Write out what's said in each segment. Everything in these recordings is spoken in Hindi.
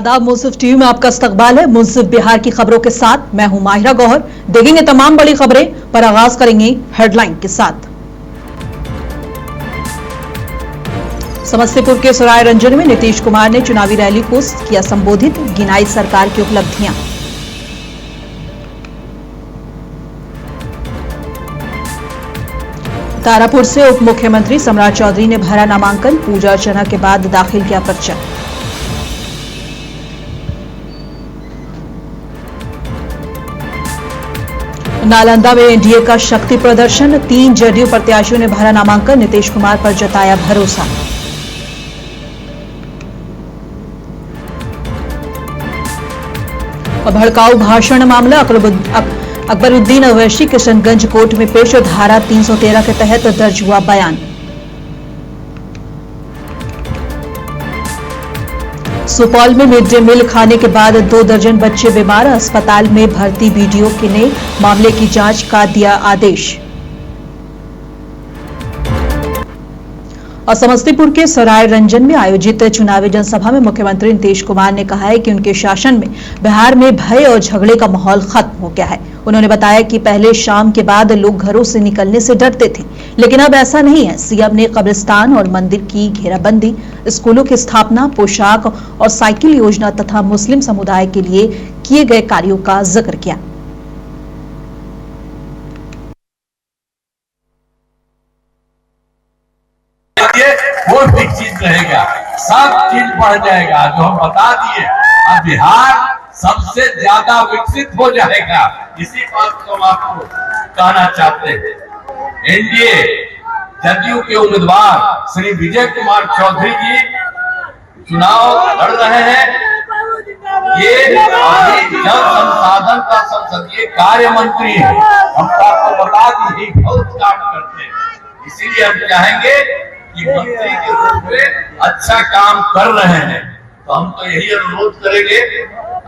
आदाब, मुंसिफ टीवी में आपका इस्तकबाल है। मुंसिफ बिहार की खबरों के साथ मैं हूं माहिरा गौहर। देखेंगे तमाम बड़ी खबरें, पर आगाज करेंगे हेडलाइन के साथ। समस्तीपुर के सराय रंजन में नीतीश कुमार ने चुनावी रैली को किया संबोधित, गिनाई सरकार की उपलब्धियां। तारापुर से उप मुख्यमंत्री सम्राट चौधरी ने भरा नामांकन, पूजा अर्चना के बाद दाखिल किया पर्चा। नालंदा में एनडीए का शक्ति प्रदर्शन, 3 जदयू प्रत्याशियों ने भरा नामांकन, नीतीश कुमार पर जताया भरोसा। भड़काऊ भाषण मामला, अकबरुद्दीन अवैसी किशनगंज कोर्ट में पेश, धारा 313 के तहत दर्ज हुआ बयान। सुपौल में मिड डे मील खाने के बाद 2 दर्जन बच्चे बीमार, अस्पताल में भर्ती बीडीओ ने मामले की जांच का दिया आदेश। और समस्तीपुर के सराय रंजन में आयोजित चुनावी जनसभा में मुख्यमंत्री नीतीश कुमार ने कहा है कि उनके शासन में बिहार में भय और झगड़े का माहौल खत्म हो गया है। उन्होंने बताया कि पहले शाम के बाद लोग घरों से निकलने से डरते थे, लेकिन अब ऐसा नहीं है। सीएम ने कब्रिस्तान और मंदिर की घेराबंदी, स्कूलों की स्थापना, पोशाक और साइकिल योजना तथा मुस्लिम समुदाय के लिए किए गए कार्यों का जिक्र किया। कोई भी चीज रहेगा, सब चीज बढ़ जाएगा। जो हम बता दिए, अब बिहार सबसे ज्यादा विकसित हो जाएगा। इसी बात को हम आपको कहना चाहते हैं। एनडीए जदयू के उम्मीदवार श्री विजय कुमार चौधरी जी चुनाव लड़ रहे हैं। ये अभी जल संसाधन का संसदीय कार्य मंत्री है। हम आपको बता दिए, बहुत काम करते हैं। इसीलिए हम चाहेंगे कि मंत्री के रूप में अच्छा काम कर रहे हैं। तो हम तो यही अनुरोध करेंगे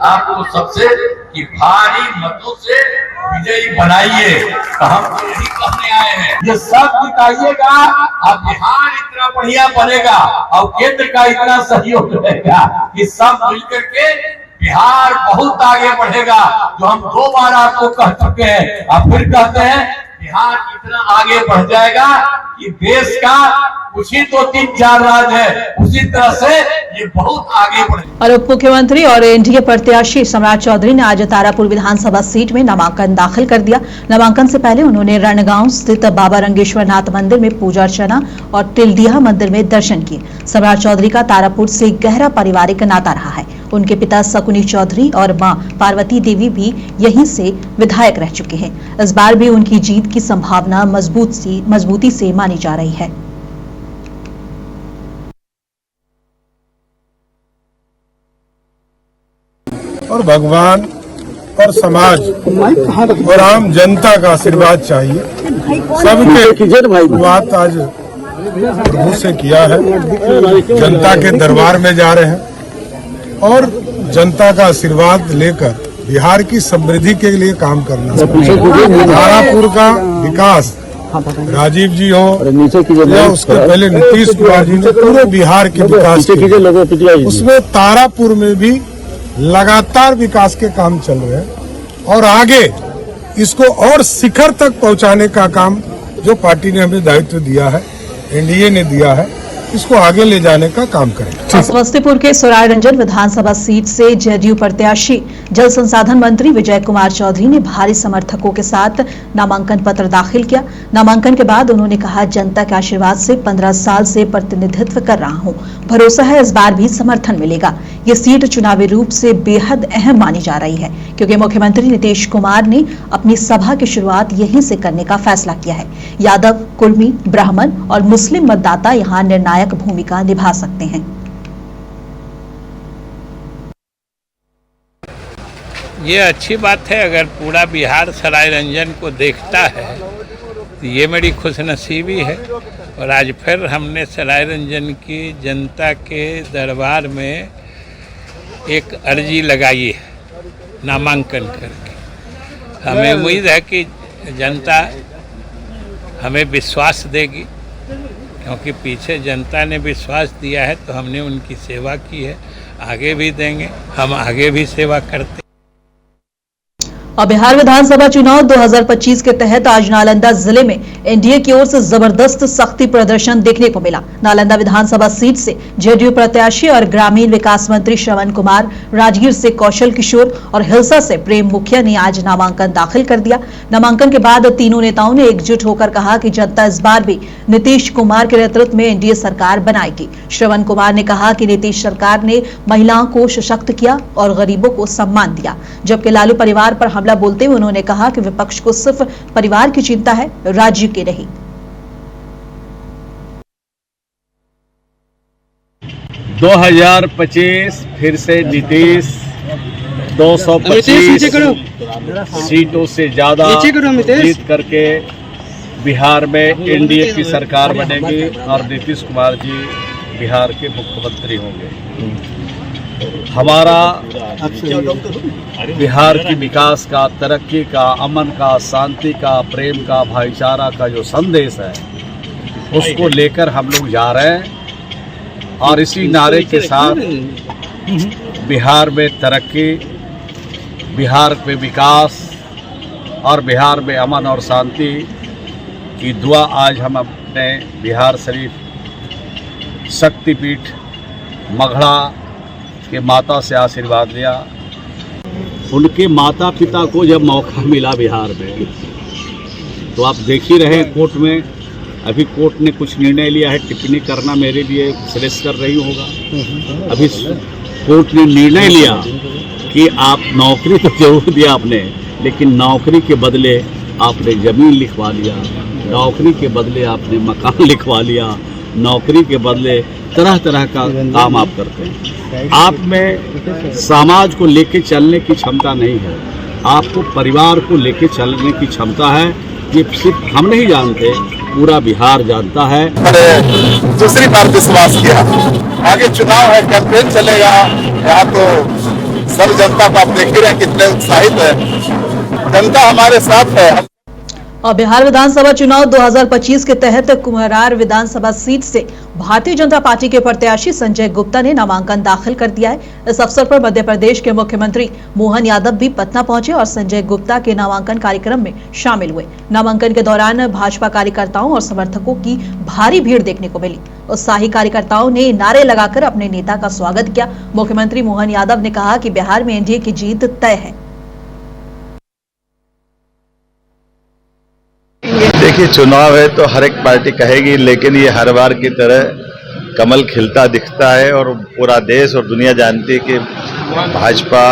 आपको सबसे कि भारी मतों से विजयी बनाइए। तो हम तो यही कहने आए हैं, ये सब जिताइएगा, अब बिहार इतना बढ़िया बनेगा और केंद्र का इतना सहयोग रहेगा कि सब मिलकर के बिहार बहुत आगे बढ़ेगा। जो हम 2 बार आपको कह चुके हैं, अब फिर कहते हैं, बिहार इतना आगे बढ़ जाएगा कि देश का कुछ ही 2-3-4 राज्य है, उसी तरह से ये बहुत आगे बढ़े। और उप मुख्यमंत्री और एनडीए प्रत्याशी सम्राट चौधरी ने आज तारापुर विधानसभा सीट में नामांकन दाखिल कर दिया। नामांकन से पहले उन्होंने रणगांव स्थित बाबा रंगेश्वर नाथ मंदिर में पूजा अर्चना और तिलदिया मंदिर में दर्शन किए। सम्राट चौधरी का तारापुर से गहरा पारिवारिक नाता रहा है। उनके पिता शकुनी चौधरी और मां पार्वती देवी भी यहीं से विधायक रह चुके हैं। इस बार भी उनकी जीत की संभावना मजबूती से मानी जा रही है। और भगवान और समाज और आम जनता का आशीर्वाद चाहिए। सबके बात आज प्रभु से किया है, जनता के दरबार में जा रहे हैं और जनता का आशीर्वाद लेकर बिहार की समृद्धि के लिए काम करना। तारापुर का विकास राजीव जी हो या उसके पहले नीतीश कुमार जी ने पूरे बिहार के विकास किया, उसमें तारापुर में भी लगातार विकास के काम चल रहे हैं और आगे इसको और शिखर तक पहुंचाने का काम जो पार्टी ने हमें दायित्व दिया है, एनडीए ने दिया है, इसको आगे ले जाने का काम करेंगे। समस्तीपुर के सराय रंजन विधानसभा सीट से जदयू प्रत्याशी जल संसाधन मंत्री विजय कुमार चौधरी ने भारी समर्थकों के साथ नामांकन पत्र दाखिल किया। नामांकन के बाद उन्होंने कहा, जनता के आशीर्वाद से 15 साल से प्रतिनिधित्व कर रहा हूं, भरोसा है इस बार भी समर्थन मिलेगा। ये सीट चुनावी रूप से बेहद अहम मानी जा रही है, क्योंकि मुख्यमंत्री नीतीश कुमार ने अपनी सभा की शुरुआत यहीं से करने का फैसला किया है। यादव, कुर्मी, ब्राह्मण और मुस्लिम मतदाता यहाँ निर्णायक भूमिका निभा सकते हैं। ये अच्छी बात है, अगर पूरा बिहार सराय रंजन को देखता है तो ये मेरी खुशनसीबी है। और आज फिर हमने सराय रंजन की जनता के दरबार में एक अर्जी लगाई है नामांकन करके। हमें उम्मीद है कि जनता हमें विश्वास देगी, क्योंकि पीछे जनता ने विश्वास दिया है तो हमने उनकी सेवा की है। आगे भी देंगे, हम आगे भी सेवा करते हैं। और बिहार विधानसभा चुनाव 2025 के तहत आज नालंदा जिले में एनडीए की ओर से जबरदस्त शक्ति प्रदर्शन देखने को मिला। नालंदा विधानसभा सीट से जेडीयू प्रत्याशी और ग्रामीण विकास मंत्री श्रवण कुमार, राजगीर से कौशल किशोर और हिलसा से प्रेम मुखिया ने आज नामांकन दाखिल कर दिया। नामांकन के बाद तीनों नेताओं ने एकजुट होकर कहा कि जनता इस बार भी नीतीश कुमार के नेतृत्व में एनडीए सरकार बनाएगी। श्रवण कुमार ने कहा कि नीतीश सरकार ने महिलाओं को सशक्त किया और गरीबों को सम्मान दिया, जबकि लालू परिवार पर हमला बोलते हुए उन्होंने कहा कि विपक्ष को सिर्फ परिवार की चिंता है, राज्य की नहीं। 2025 फिर से नीतीश 225 सीटों से ज्यादा जीत करके बिहार में एनडीए की सरकार बनेगी और नीतीश कुमार जी बिहार के मुख्यमंत्री होंगे। हमारा बिहार की विकास का, तरक्की का, अमन का, शांति का, प्रेम का, भाईचारा का जो संदेश है उसको लेकर हम लोग जा रहे हैं और इसी नारे के साथ बिहार में तरक्की, बिहार में विकास और बिहार में अमन और शांति की दुआ आज हम अपने बिहार शरीफ शक्तिपीठ मगड़ा के माता से आशीर्वाद लिया। उनके माता पिता को जब मौका मिला बिहार में, तो आप देख ही रहे कोर्ट में, अभी कोर्ट ने कुछ निर्णय लिया है, टिप्पणी करना मेरे लिए श्रेयस्कर नहीं होगा। अभी कोर्ट ने निर्णय लिया कि आप नौकरी तो जरूर दिया आपने, लेकिन नौकरी के बदले आपने ज़मीन लिखवा लिया, नौकरी के बदले आपने मकान लिखवा लिया, नौकरी के बदले तरह तरह का काम आप करते हैं। आप में समाज को लेके चलने की क्षमता नहीं है, आपको परिवार को लेके चलने की क्षमता है। ये सिर्फ हम नहीं जानते, पूरा बिहार जानता है। दूसरी बार विश्वास किया, आगे चुनाव है, कैंपेन चलेगा, यहाँ तो सब जनता को आप देख ही रहे हैं कितने उत्साहित है, जनता हमारे साथ है। और बिहार विधानसभा चुनाव 2025 के तहत कुम्हरार विधानसभा सीट से भारतीय जनता पार्टी के प्रत्याशी संजय गुप्ता ने नामांकन दाखिल कर दिया है। इस अवसर पर मध्य प्रदेश के मुख्यमंत्री मोहन यादव भी पटना पहुंचे और संजय गुप्ता के नामांकन कार्यक्रम में शामिल हुए। नामांकन के दौरान भाजपा कार्यकर्ताओं और समर्थकों की भारी भीड़ देखने को मिली। उत्साही कार्यकर्ताओं ने नारे लगाकर अपने नेता का स्वागत किया। मुख्यमंत्री मोहन यादव ने कहा कि बिहार में एनडीए की जीत तय है। देखिए, चुनाव है तो हर एक पार्टी कहेगी, लेकिन ये हर बार की तरह कमल खिलता दिखता है और पूरा देश और दुनिया जानती है कि भाजपा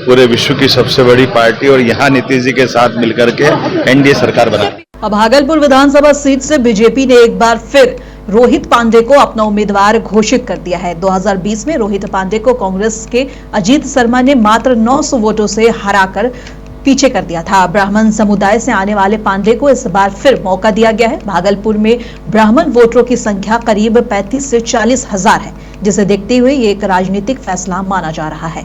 पूरे विश्व की सबसे बड़ी पार्टी और यहाँ नीतीश जी के साथ मिलकर के एनडीए सरकार बना। अब भागलपुर विधानसभा सीट से बीजेपी ने एक बार फिर रोहित पांडे को अपना उम्मीदवार घोषित कर दिया है। 2020 में रोहित पांडे को कांग्रेस के अजीत शर्मा ने मात्र 900 वोटों से हराकर पीछे कर दिया था। ब्राह्मण समुदाय से आने वाले पांडे को इस बार फिर मौका दिया गया है। भागलपुर में ब्राह्मण वोटरों की संख्या करीब 35 से 40 हजार है, जिसे देखते हुए ये एक राजनीतिक फैसला माना जा रहा है।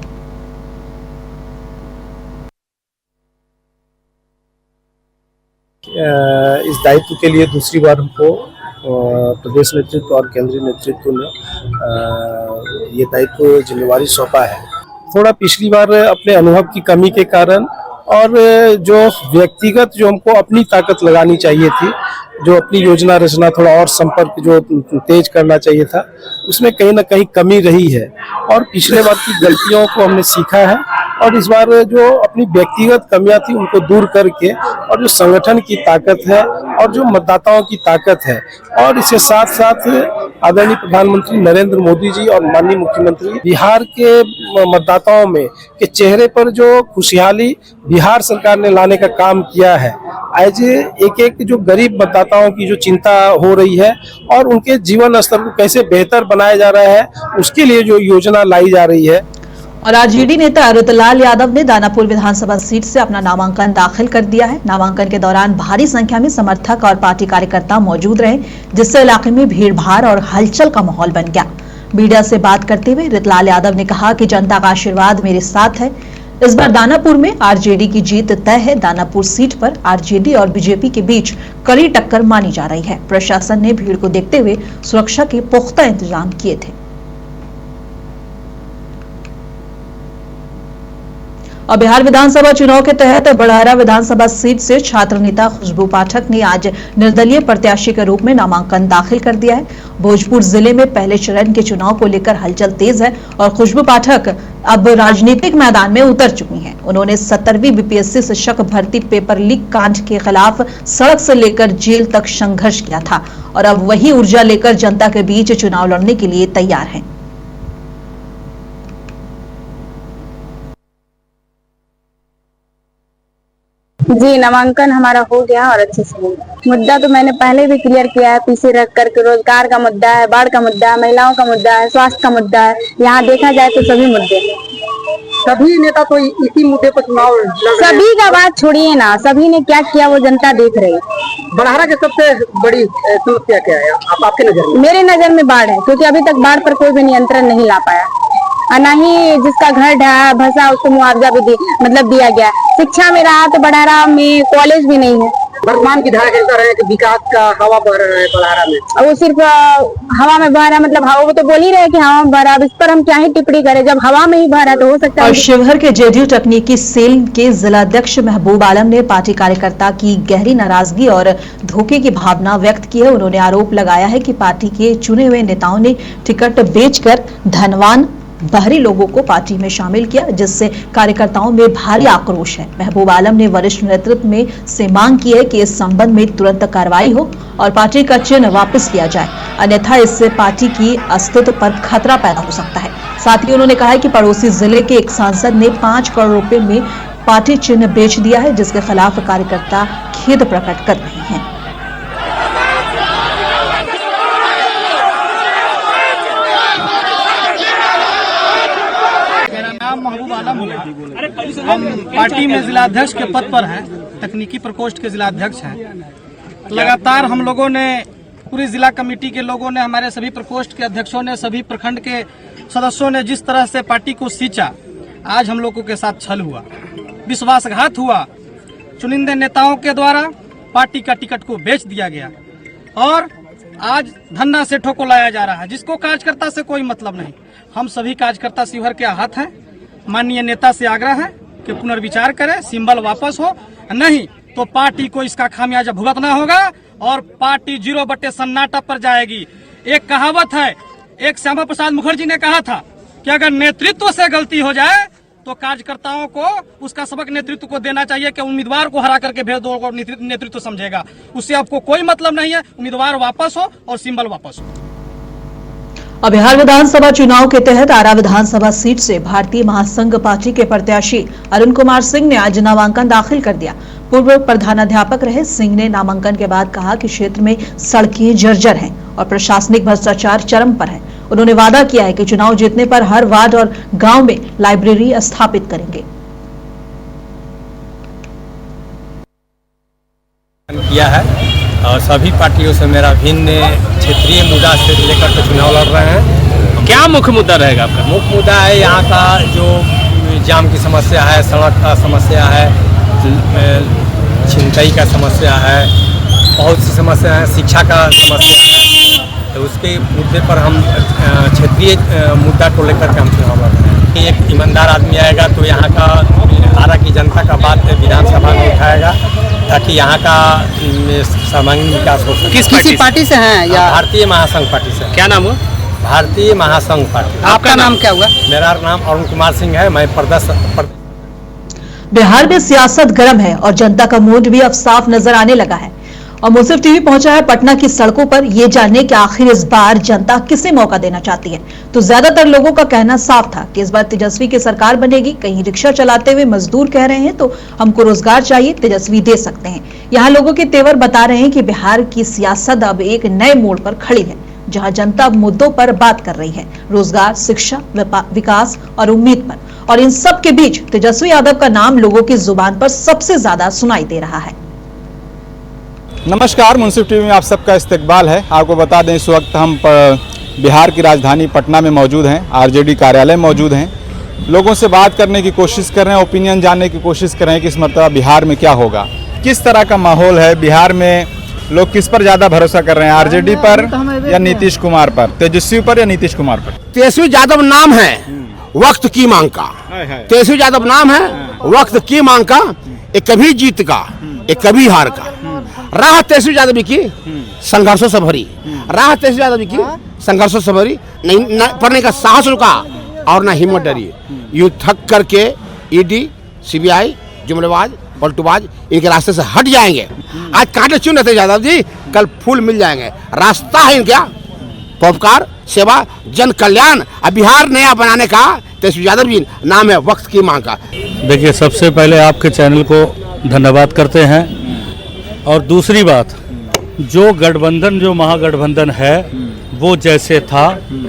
इस दायित्व के लिए दूसरी बार हमको प्रदेश नेतृत्व और केंद्रीय नेतृत्व ने ये दायित्व जिम्मेवारी सौंपा है। थोड़ा पिछली बार अपने अनुभव की कमी के कारण और जो व्यक्तिगत जो हमको अपनी ताकत लगानी चाहिए थी, जो अपनी योजना रचना थोड़ा और संपर्क जो तेज करना चाहिए था, उसमें कहीं ना कहीं कमी रही है और पिछले बार की गलतियों को हमने सीखा है और इस बार जो अपनी व्यक्तिगत कमियां थी उनको दूर करके और जो संगठन की ताकत है और जो मतदाताओं की ताकत है और इसके साथ साथ आदरणीय प्रधानमंत्री नरेंद्र मोदी जी और माननीय मुख्यमंत्री बिहार के मतदाताओं में के चेहरे पर जो खुशहाली बिहार सरकार ने लाने का काम किया है। आज एक एक जो गरीब मतदाताओं की जो चिंता हो रही है और उनके जीवन स्तर को कैसे बेहतर बनाया जा रहा है, उसके लिए जो योजना लाई जा रही है। और आरजेडी नेता अरुतलाल यादव ने दानापुर विधानसभा सीट से अपना नामांकन दाखिल कर दिया है। नामांकन के दौरान भारी संख्या में समर्थक और पार्टी कार्यकर्ता मौजूद रहे, जिससे इलाके में भीड़-भाड़ और हलचल का माहौल बन गया। मीडिया से बात करते हुए अरुतलाल यादव ने कहा कि जनता का आशीर्वाद मेरे साथ है। इस बार दानापुर में आरजेडी की जीत तय है। दानापुर सीट पर आरजेडी और बीजेपी के बीच कड़ी टक्कर मानी जा रही है। प्रशासन ने भीड़ को देखते हुए सुरक्षा के पुख्ता इंतजाम किए थे। और बिहार विधानसभा चुनाव के तहत बड़हरा विधानसभा सीट से छात्र नेता खुशबू पाठक ने आज निर्दलीय प्रत्याशी के रूप में नामांकन दाखिल कर दिया है। भोजपुर जिले में पहले चरण के चुनाव को लेकर हलचल तेज है और खुशबू पाठक अब राजनीतिक मैदान में उतर चुकी हैं। उन्होंने 17वीं बीपीएससी शिक्षक भर्ती पेपर लीक कांड के खिलाफ सड़क से लेकर जेल तक संघर्ष किया था और अब वही ऊर्जा लेकर जनता के बीच चुनाव लड़ने के लिए तैयार हैं। जी, नामांकन हमारा हो गया और अच्छे से हो गया। मुद्दा तो मैंने पहले भी क्लियर किया है, पीछे रख करके रोजगार का मुद्दा है, बाढ़ का मुद्दा है, महिलाओं का मुद्दा है, स्वास्थ्य का मुद्दा है। यहाँ देखा जाए तो सभी मुद्दे हैं। सभी नेता तो इसी मुद्दे पर चुनाव लड़ रहे हैं। सभी का बात छोड़िए ना, सभी ने क्या किया वो जनता देख रही है। बड़हरा की सबसे बड़ी समस्या क्या है आपके नजर में? मेरे नजर में बाढ़ है, क्योंकि अभी तक बाढ़ पर कोई भी नियंत्रण नहीं ला पाया और न ही जिसका घर ढहा भसा उसको मुआवजा भी दिया गया। शिक्षा में रहा तो बड़हरा में कॉलेज भी नहीं है। वर्तमान की धारा कहता रहे कि विकास का हवा बह रहा है बड़हरा में, और वो सिर्फ हवा में बह रहा, मतलब हवा, वो तो बोल ही रहे कि हवा में बह रहा। अब इस पर हम क्या ही टिप्पणी करें, जब हवा में ही बह रहा तो हो सकता है। और शिवहर के जेडीयू तकनीकी सेल के जिलाध्यक्ष महबूब आलम ने पार्टी कार्यकर्ता की गहरी नाराजगी और धोखे की भावना व्यक्त की है। उन्होंने आरोप लगाया है कि पार्टी के चुने हुए नेताओं ने टिकट बेचकर धनवान बाहरी लोगों को पार्टी में शामिल किया, जिससे कार्यकर्ताओं में भारी आक्रोश है। महबूब आलम ने वरिष्ठ नेतृत्व में से मांग की है कि इस संबंध में तुरंत कार्रवाई हो और पार्टी का चिन्ह वापस लिया जाए, अन्यथा इससे पार्टी की अस्तित्व पर खतरा पैदा हो सकता है। साथ ही उन्होंने कहा है कि पड़ोसी जिले के एक सांसद ने 5 करोड़ रुपए में पार्टी चिन्ह बेच दिया है, जिसके खिलाफ कार्यकर्ता खेद प्रकट कर रहे हैं। महबूब आलम हम पार्टी में जिलाध्यक्ष के पद पर हैं, तकनीकी प्रकोष्ठ के जिलाध्यक्ष हैं। लगातार हम लोगों ने, पूरी जिला कमेटी के लोगों ने, हमारे सभी प्रकोष्ठ के अध्यक्षों ने, सभी प्रखंड के सदस्यों ने जिस तरह से पार्टी को सींचा, आज हम लोगों के साथ छल हुआ, विश्वासघात हुआ। चुनिंदे नेताओं के द्वारा पार्टी का टिकट को बेच दिया गया और आज धन्ना सेठों को लाया जा रहा है, जिसको कार्यकर्ता से कोई मतलब नहीं। हम सभी कार्यकर्ता शिवहर के आहत हैं। माननीय नेता से आग्रह है कि पुनर्विचार करें, सिंबल वापस हो, नहीं तो पार्टी को इसका खामियाजा भुगतना होगा और पार्टी 0 सन्नाटा पर जाएगी। एक कहावत है, एक श्यामा प्रसाद मुखर्जी ने कहा था कि अगर नेतृत्व से गलती हो जाए तो कार्यकर्ताओं को उसका सबक नेतृत्व को देना चाहिए कि उम्मीदवार को हरा करके भेज दो, नेतृत्व समझेगा। उससे आपको कोई मतलब नहीं है। उम्मीदवार वापस हो और सिंबल वापस हो। और बिहार विधानसभा चुनाव के तहत आरा विधानसभा सीट से भारतीय महासंघ पार्टी के प्रत्याशी अरुण कुमार सिंह ने आज नामांकन दाखिल कर दिया। पूर्व प्रधानाध्यापक रहे सिंह ने नामांकन के बाद कहा कि क्षेत्र में सड़कें जर्जर हैं और प्रशासनिक भ्रष्टाचार चरम पर है। उन्होंने वादा किया है कि चुनाव जीतने पर हर वार्ड और गांव में लाइब्रेरी स्थापित करेंगे। किया है और सभी पार्टियों से मेरा भिन्न क्षेत्रीय मुद्दा से लेकर के चुनाव लड़ रहे हैं। क्या मुख्य मुद्दा रहेगा आपका? मुख्य मुद्दा है यहाँ का जो जाम की समस्या है, सड़क का समस्या है, छिनतई का समस्या है, बहुत सी समस्या है, शिक्षा का समस्या है। तो उसके मुद्दे पर हम क्षेत्रीय मुद्दा को लेकर के हम चुनाव लड़ रहे हैं। एक ईमानदार आदमी आएगा तो यहाँ का आरा की जनता का बात विधानसभा में उठाएगा ताकि यहाँ का सर्वांगीण विकास हो सके। किसी पार्टी से हैं या? भारतीय महासंघ पार्टी से। क्या नाम हुआ? भारतीय महासंघ पार्टी। आपका नाम क्या हुआ? मेरा नाम अरुण कुमार सिंह है। मैं बिहार में सियासत गर्म है और जनता का मूड भी अब साफ नजर आने लगा है और मुंसिफ टीवी पहुंचा है पटना की सड़कों पर ये जानने कि आखिर इस बार जनता किसे मौका देना चाहती है। तो ज्यादातर लोगों का कहना साफ था कि इस बार तेजस्वी की सरकार बनेगी। कहीं रिक्शा चलाते हुए मजदूर कह रहे हैं तो हमको रोजगार चाहिए, तेजस्वी दे सकते हैं। यहाँ लोगों के तेवर बता रहे हैं कि बिहार की सियासत अब एक नए मोड़ पर खड़ी है, जहां जनता मुद्दों पर बात कर रही है, रोजगार, शिक्षा, विकास और उम्मीद पर। और इन सब के बीच तेजस्वी यादव का नाम लोगों की जुबान पर सबसे ज्यादा सुनाई दे रहा है। नमस्कार, मुंसिफ टीवी में आप सबका इस्तकबाल है। आपको बता दें इस वक्त हम बिहार की राजधानी पटना में मौजूद हैं, आरजेडी कार्यालय मौजूद हैं। लोगों से बात करने की कोशिश कर रहे हैं, ओपिनियन जानने की कोशिश कर रहे हैं कि इस मरतबा बिहार में क्या होगा, किस तरह का माहौल है बिहार में, लोग किस पर ज्यादा भरोसा कर रहे हैं, आरजेडी पर या नीतीश कुमार पर, तेजस्वी पर या नीतीश कुमार पर। तेजस्वी यादव नाम है वक्त की मांग का। तेजस्वी यादव नाम है, वक्त की मांग का, एक कभी जीत का, एक कभी हार का। राह तेजस्वी यादव की संघर्षों से भरी, राह तेजस्वी यादव की संघर्षों से भरी, नहीं पढ़ने का साहस रुका और ना हिम्मत डरी। यूं थक करके ईडी, सीबीआई, जुमलेबाज, पलटूबाज इनके रास्ते से हट जाएंगे। आज कांटे चुन रहे थे यादव जी, कल फूल मिल जाएंगे। रास्ता है इनका परोपकार, सेवा, जन कल्याण। अब बिहार नया बनाने का तेजस्वी यादव जी नाम है, वक्त की मांग का। देखिए, सबसे पहले आपके चैनल को धन्यवाद करते हैं। और दूसरी बात, जो गठबंधन, जो महागठबंधन है वो जैसे था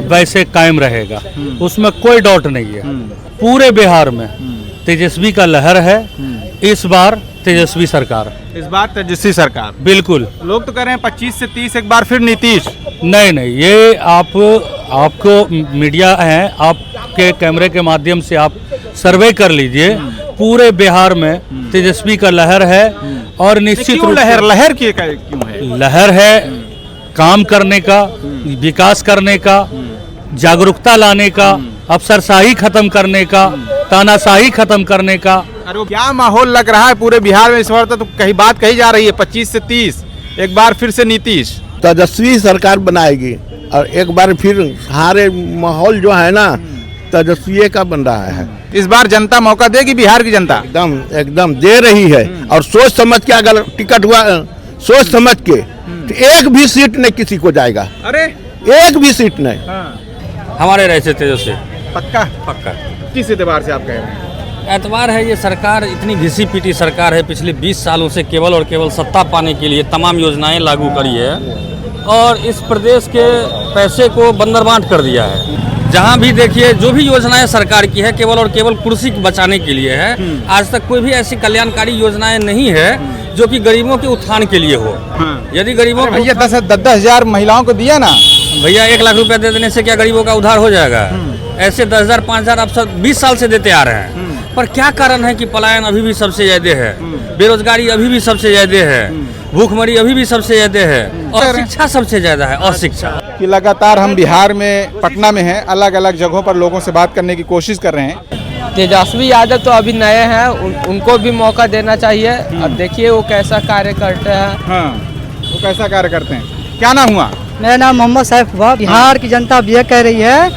वैसे कायम रहेगा, उसमें कोई डाउट नहीं है। पूरे बिहार में तेजस्वी का लहर है। इस बार तेजस्वी सरकार, इस बार तेजस्वी सरकार, बिल्कुल। लोग तो कह रहे हैं 25 से 30 एक बार फिर नीतीश। नहीं, ये आपको मीडिया है, आपके कैमरे के माध्यम से आप सर्वे कर लीजिए। पूरे बिहार में तेजस्वी का लहर है। और निश्चित रूप से लहर क्यों है? लहर है काम करने का, विकास करने का, जागरूकता लाने का, अफसरशाही खत्म करने का, तानाशाही खत्म करने का। अरे क्या माहौल लग रहा है पूरे बिहार में इस बार? तो कहीं बात कही जा रही है 25 से 30 एक बार फिर से नीतीश। तेजस्वी सरकार बनाएगी और एक बार फिर सारे माहौल जो है ना तेजस्वी का बन रहा है। इस बार जनता मौका देगी, बिहार की जनता एकदम दे रही है। और सोच समझ के अगर टिकट हुआ, सोच समझ के, तो एक भी सीट नहीं किसी को जाएगा। अरे एक भी सीट नहीं। हमारे रहे थे तेजस्वी, पक्का। किस एतबार से आप कह रहे हैं? एतबार है, ये सरकार इतनी घिसी पीटी सरकार है। पिछले 20 सालों से केवल और केवल सत्ता पाने के लिए तमाम योजनाएं लागू करी है और इस प्रदेश के पैसे को बंदरबांट कर दिया है। जहां भी देखिए, जो भी योजनाएं सरकार की है केवल और केवल कुर्सी बचाने के लिए है। आज तक कोई भी ऐसी कल्याणकारी योजनाएं नहीं है जो कि गरीबों के उत्थान के लिए हो। यदि गरीबों को भैया 10,000 महिलाओं को दिया ना भैया, 1 लाख रुपया दे देने से क्या गरीबों का उद्धार हो जाएगा? ऐसे 10,000 5,000 अब सब 20 साल से देते आ रहे हैं। पर क्या कारण है कि पलायन अभी भी सबसे ज्यादा है, बेरोजगारी अभी भी सबसे ज्यादा है, भूखमरी अभी भी सबसे ज्यादा है और शिक्षा सबसे ज्यादा है। और शिक्षा कि लगातार हम बिहार में, पटना में हैं, अलग अलग जगहों पर लोगों से बात करने की कोशिश कर रहे हैं। तेजस्वी यादव तो अभी नए हैं, उनको भी मौका देना चाहिए। अब देखिए वो कैसा कार्य करते हैं। हाँ, वो कैसा कार्य करते हैं? क्या नाम हुआ? मेरा नाम मोहम्मद सैफ हुआ। बिहार की जनता अब यह कह रही है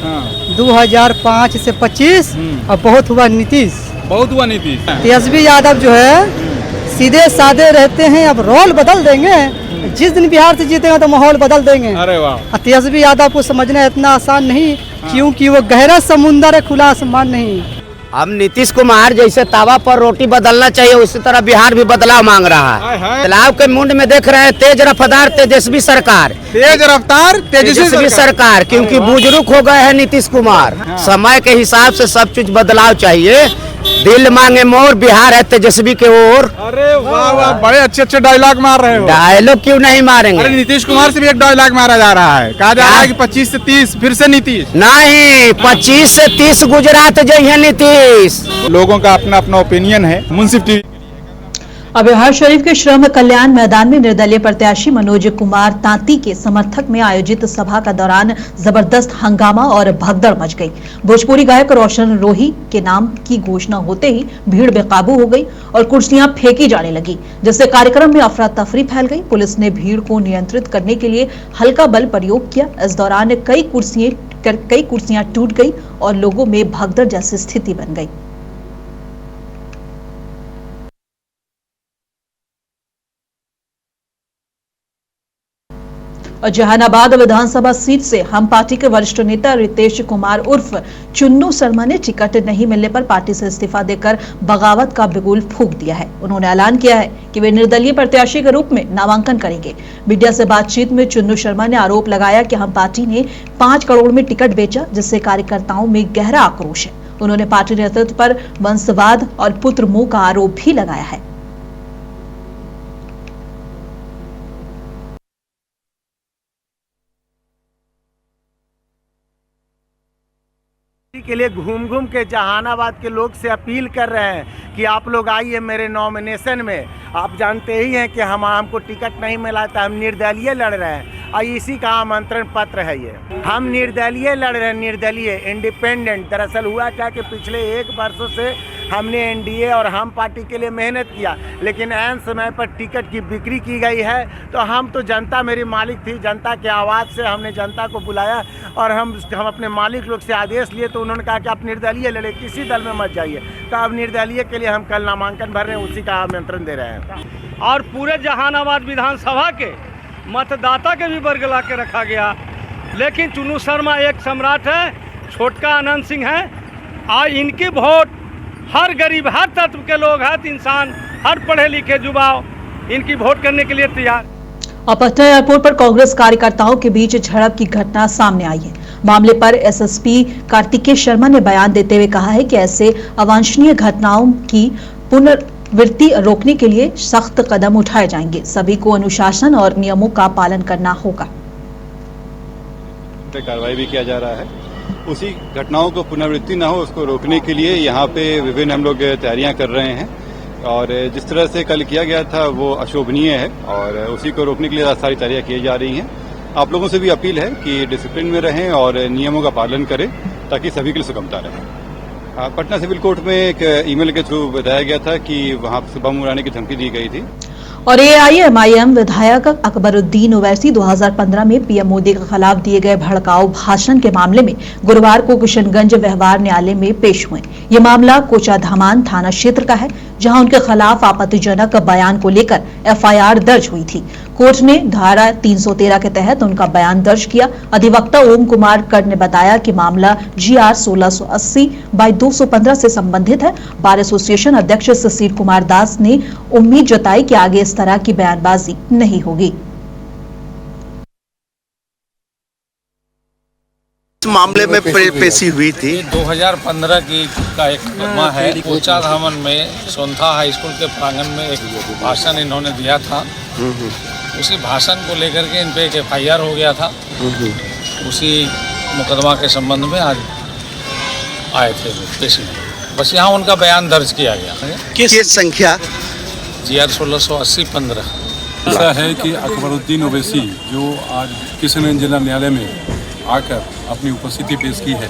2005 से 25 और बहुत हुआ नीतीश। तेजस्वी यादव जो है सीधे साधे रहते हैं, अब रोल बदल देंगे। जिस दिन बिहार से जीतेंगे तो माहौल बदल देंगे। अरे वाह। तेजस्वी यादव को समझना इतना आसान नहीं, क्योंकि वो गहरा समुंदर है, खुला आसमान नहीं। अब नीतीश कुमार जैसे तावा पर रोटी बदलना चाहिए, उसी तरह बिहार भी बदलाव मांग रहा है। तालाब के मुंड में देख रहे हैं तेज रफ्तार तेजस्वी सरकार, तेज रफ्तार तेजस्वी सरकार, क्योंकि बुजुर्ग हो गए हैं नीतीश कुमार। समय के हिसाब से सब चीज बदलाव चाहिए। दिल मांगे मोर, बिहार है तेजस्वी के ओर। अरे वाह वाह, बड़े अच्छे डायलॉग मार रहे हो। डायलॉग क्यों नहीं मारेंगे? अरे नीतीश कुमार से भी एक डायलॉग मारा जा रहा है, कहा जा रहा है कि 25 से 30 फिर से नीतीश। नहीं, 25 से 30 गुजरात जइए नीतीश। लोगों का अपना अपना ओपिनियन है। मुंसिफ टीवी। अब बिहार शरीफ के श्रम कल्याण मैदान में निर्दलीय प्रत्याशी मनोज कुमार तांती के समर्थक में आयोजित सभा का दौरान जबरदस्त हंगामा और भगदड़ मच गई। भोजपुरी गायक रोशन रोही के नाम की घोषणा होते ही भीड़ बेकाबू हो गई और कुर्सियां फेंकी जाने लगी, जिससे कार्यक्रम में अफरा तफरी फैल गई। पुलिस ने भीड़ को नियंत्रित करने के लिए हल्का बल प्रयोग किया। इस दौरान कई कुर्सियां टूट गई और लोगों में भगदड़ जैसी स्थिति बन गई। और जहानाबाद विधानसभा सीट से हम पार्टी के वरिष्ठ नेता रितेश कुमार उर्फ चुन्नू शर्मा ने टिकट नहीं मिलने पर पार्टी से इस्तीफा देकर बगावत का बिगुल फूंक दिया है। उन्होंने ऐलान किया है कि वे निर्दलीय प्रत्याशी के रूप में नामांकन करेंगे। मीडिया से बातचीत में चुन्नू शर्मा ने आरोप लगाया कि हम पार्टी ने 5 करोड़ में टिकट बेचा, जिससे कार्यकर्ताओं में गहरा आक्रोश है। उन्होंने पार्टी नेतृत्व पर वंशवाद और पुत्र मोह का आरोप भी लगाया है। के लिए घूम के जहानाबाद के लोग से अपील कर रहे हैं कि आप लोग आइए मेरे नॉमिनेशन में। आप जानते ही हैं कि हमको टिकट नहीं मिला था, हम निर्दलीय लड़ रहे हैं। और इसी का आमंत्रण पत्र है ये। हम निर्दलीय लड़ रहे हैं, निर्दलीय इंडिपेंडेंट। दरअसल हुआ क्या कि पिछले 1 वर्षों से हमने एनडीए और हम पार्टी के लिए मेहनत किया, लेकिन ऐन समय पर टिकट की बिक्री की गई है। तो हम तो जनता मेरी मालिक थी, जनता के आवाज़ से हमने जनता को बुलाया और हम अपने मालिक लोग से आदेश लिए, तो उन्होंने कहा कि आप निर्दलीय लड़े, किसी दल में मत जाइए। तो अब निर्दलीय के लिए हम कल नामांकन भर रहे हैं, उसी का आमंत्रण दे रहे हैं। और पूरे जहानाबाद विधानसभा के मतदाता के भी बरगला के रखा गया, लेकिन चुनू शर्मा एक सम्राट है, छोटका आनंद सिंह है। आज इनकी वोट हर गरीब, हर तत्व के लोग, हर इंसान, हर पढ़े लिखे युवा इनकी वोट करने के लिए तैयार। और पटना एयरपोर्ट पर कांग्रेस कार्यकर्ताओं के बीच झड़प की घटना सामने आई है। मामले पर एसएसपी कार्तिकेय शर्मा ने बयान देते हुए कहा है कि ऐसे अवांछनीय घटनाओं की पुनरावृत्ति रोकने के लिए सख्त कदम उठाए जाएंगे। सभी को अनुशासन और नियमों का पालन करना होगा। कार्रवाई भी किया जा रहा है। उसी घटनाओं को पुनरावृत्ति न हो, उसको रोकने के लिए यहाँ पे विभिन्न हम लोग तैयारियां कर रहे हैं। और जिस तरह से कल किया गया था वो अशोभनीय है और उसी को रोकने के लिए सारी तैयारियां की जा रही हैं। आप लोगों से भी अपील है कि डिसिप्लिन में रहें और नियमों का पालन करें ताकि सभी के लिए सुगमता रहे। पटना सिविल कोर्ट में एक ईमेल के थ्रू बताया गया था कि वहां से बम उड़ाने की धमकी दी गई थी। और एआईएमआईएम विधायक अकबरुद्दीन ओवैसी 2015 में पीएम मोदी के खिलाफ दिए गए भड़काऊ भाषण के मामले में गुरुवार को किशनगंज व्यवहार न्यायालय में पेश हुए। ये मामला कोचाधामान थाना क्षेत्र का है, जहां उनके खिलाफ आपत्तिजनक बयान को लेकर एफआईआर दर्ज हुई थी। कोर्ट ने धारा 313 के तहत उनका बयान दर्ज किया। अधिवक्ता ओम कुमार कर ने बताया कि मामला GR 1680/215 से संबंधित है। बार एसोसिएशन अध्यक्ष सुशील कुमार दास ने उम्मीद जताई कि आगे इस तरह की बयानबाजी नहीं होगी। इस मामले में पेशी हुई थी 2015 की का एक मुकदमा है। कोचाधामन में सोनथा हाई स्कूल के प्रांगण में एक भाषण इन्होंने दिया था। उसी भाषण को लेकर के इन पे एक एफआईआर हो गया था। उसी मुकदमा के संबंध में आज आए थे पेशी में। बस यहाँ उनका बयान दर्ज किया गया। किस संख्या? GR 1680/15। ऐसा है कि अकबरुद्दीन ओवैसी जो आज किशनगंज जिला न्यायालय में आकर अपनी उपस्थिति पेश की है,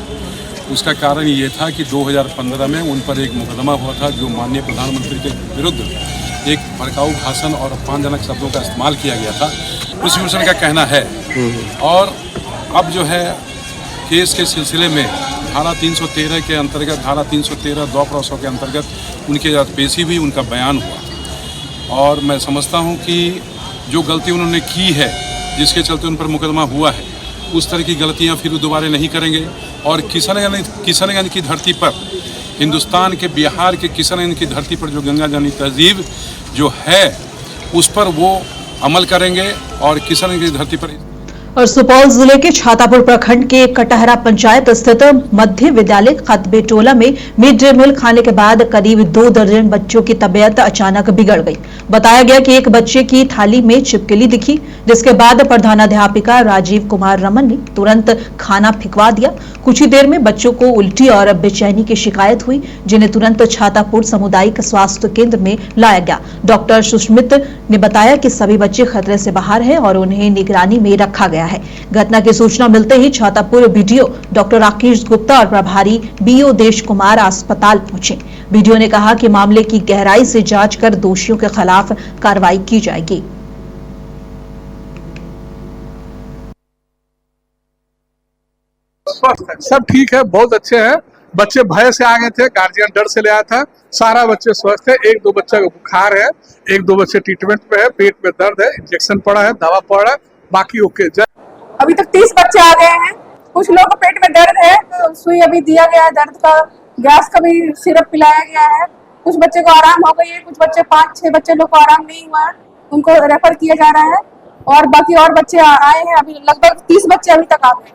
उसका कारण ये था कि 2015 में उन पर एक मुकदमा हुआ था जो माननीय प्रधानमंत्री के विरुद्ध एक भड़काऊ भाषण और अपमानजनक शब्दों का इस्तेमाल किया गया था, प्रोसिक्यूशन का कहना है। और अब जो है केस के सिलसिले में धारा 313 के अंतर्गत, धारा 313 दो प्रसव के अंतर्गत उनके साथ पेशी हुई, उनका बयान हुआ। और मैं समझता हूँ कि जो गलती उन्होंने की है, जिसके चलते उन पर मुकदमा हुआ है, उस तरह की गलतियां फिर दोबारा नहीं करेंगे। और किशनगंज की धरती पर, हिंदुस्तान के बिहार के किशनगंज की धरती पर जो गंगा जमनी तहजीब जो है उस पर वो अमल करेंगे। और किशनगंज की धरती पर और सुपौल जिले के छातापुर प्रखंड के कटहरा पंचायत स्थित मध्य विद्यालय खतबे टोला में मिड डे मील खाने के बाद करीब 2 दर्जन बच्चों की तबीयत अचानक बिगड़ गई। बताया गया कि एक बच्चे की थाली में छिपकली दिखी, जिसके बाद प्रधानाध्यापिका राजीव कुमार रमन ने तुरंत खाना फिकवा दिया। कुछ ही देर में बच्चों को उल्टी और बेचैनी की शिकायत हुई, जिन्हें तुरंत छातापुर सामुदायिक स्वास्थ्य केंद्र में लाया गया। डॉक्टर सुष्मित ने बताया कि सभी बच्चे खतरे से बाहर हैं और उन्हें निगरानी में रखा गया है। घटना की सूचना मिलते ही छातापुर बीडीओ डॉक्टर राकेश गुप्ता और प्रभारी बीओ देश कुमार अस्पताल पहुंचे। बीडीओ ने कहा कि मामले की गहराई से जांच कर दोषियों के खिलाफ कार्रवाई की जाएगी। सब ठीक है, बहुत अच्छे हैं। बच्चे भय से आ गए थे, गार्जियन डर से ले आया था। सारा बच्चे स्वस्थ है। 1-2 बच्चा को बुखार है, 1-2 बच्चे ट्रीटमेंट पे है, पेट में दर्द है, इंजेक्शन पड़ा है, दवा पड़ा है, बाकी ओके। अभी तक 30 बच्चे आ गए हैं। कुछ लोगों को पेट में दर्द है, तो सुई अभी दिया गया है, दर्द का गैस का भी सिरप पिलाया गया है। कुछ बच्चे को आराम हो गई है, कुछ बच्चे 5-6 बच्चे लोग को आराम नहीं हुआ है, उनको रेफर किया जा रहा है। और बाकी और बच्चे आए हैं, अभी लगभग 30 बच्चे अभी तक आ गए।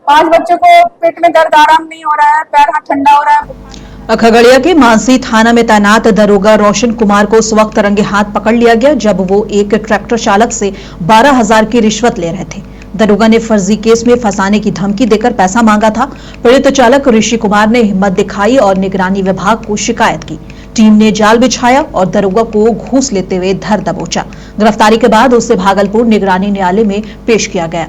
5 बच्चों को पेट में दर्द आराम नहीं हो रहा है, पैर हाथ ठंडा हो रहा है। खगड़िया के मानसी थाना में तैनात दरोगा रोशन कुमार को उस वक्त रंगे हाथ पकड़ लिया गया जब वो एक ट्रैक्टर चालक से 12,000 की रिश्वत ले रहे थे। दरोगा ने फर्जी केस में फंसाने की धमकी देकर पैसा मांगा था। पीड़ित चालक ऋषि कुमार ने हिम्मत दिखाई और निगरानी विभाग को शिकायत की। टीम ने जाल बिछाया और दरोगा को घूस लेते हुए धर दबोचा। गिरफ्तारी के बाद उसे भागलपुर निगरानी न्यायालय में पेश किया गया।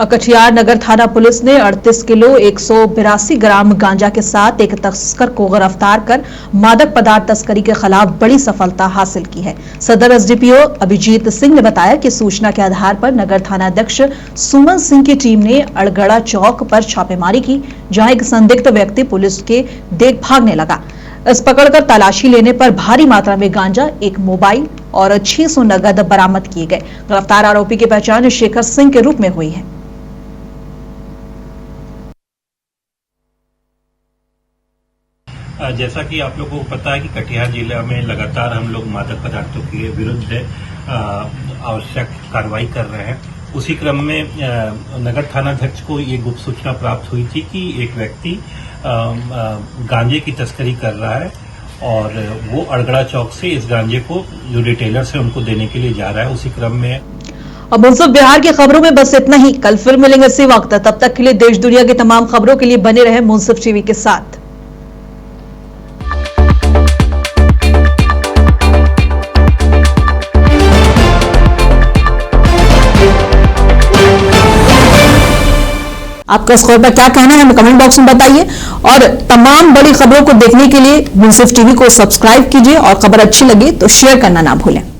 कटिहार नगर थाना पुलिस ने 38 किलो 182 ग्राम गांजा के साथ एक तस्कर को गिरफ्तार कर मादक पदार्थ तस्करी के खिलाफ बड़ी सफलता हासिल की है। सदर एसडीपीओ अभिजीत सिंह ने बताया कि सूचना के आधार पर नगर थाना अध्यक्ष सुमन सिंह की टीम ने अड़गड़ा चौक पर छापेमारी की, जहां एक संदिग्ध व्यक्ति पुलिस के देख भागने लगा। इस पकड़कर तलाशी लेने पर भारी मात्रा में गांजा, एक मोबाइल और 600 नगद बरामद किए गए। गिरफ्तार आरोपी की पहचान शेखर सिंह के रूप में हुई है। जैसा कि आप लोगों को पता है कि कटिहार जिला में लगातार हम लोग मादक पदार्थों के विरुद्ध आवश्यक कार्रवाई कर रहे हैं। उसी क्रम में नगर थानाध्यक्ष को ये गुप्त सूचना प्राप्त हुई थी कि एक व्यक्ति गांजे की तस्करी कर रहा है और वो अड़गड़ा चौक से इस गांजे को जो रिटेलर से उनको देने के लिए जा रहा है। उसी क्रम में अब मुंसिफ बिहार की खबरों में बस इतना ही। कल फिर मिलेंगे इसी वक्त। तब तक के लिए देश दुनिया की तमाम खबरों के लिए बने रहे मुंसिफ टीवी के साथ। आपका इस खबर पर क्या कहना है हमें कमेंट बॉक्स में बताइए और तमाम बड़ी खबरों को देखने के लिए मुंसिफ टीवी को सब्सक्राइब कीजिए और खबर अच्छी लगी तो शेयर करना ना भूलें।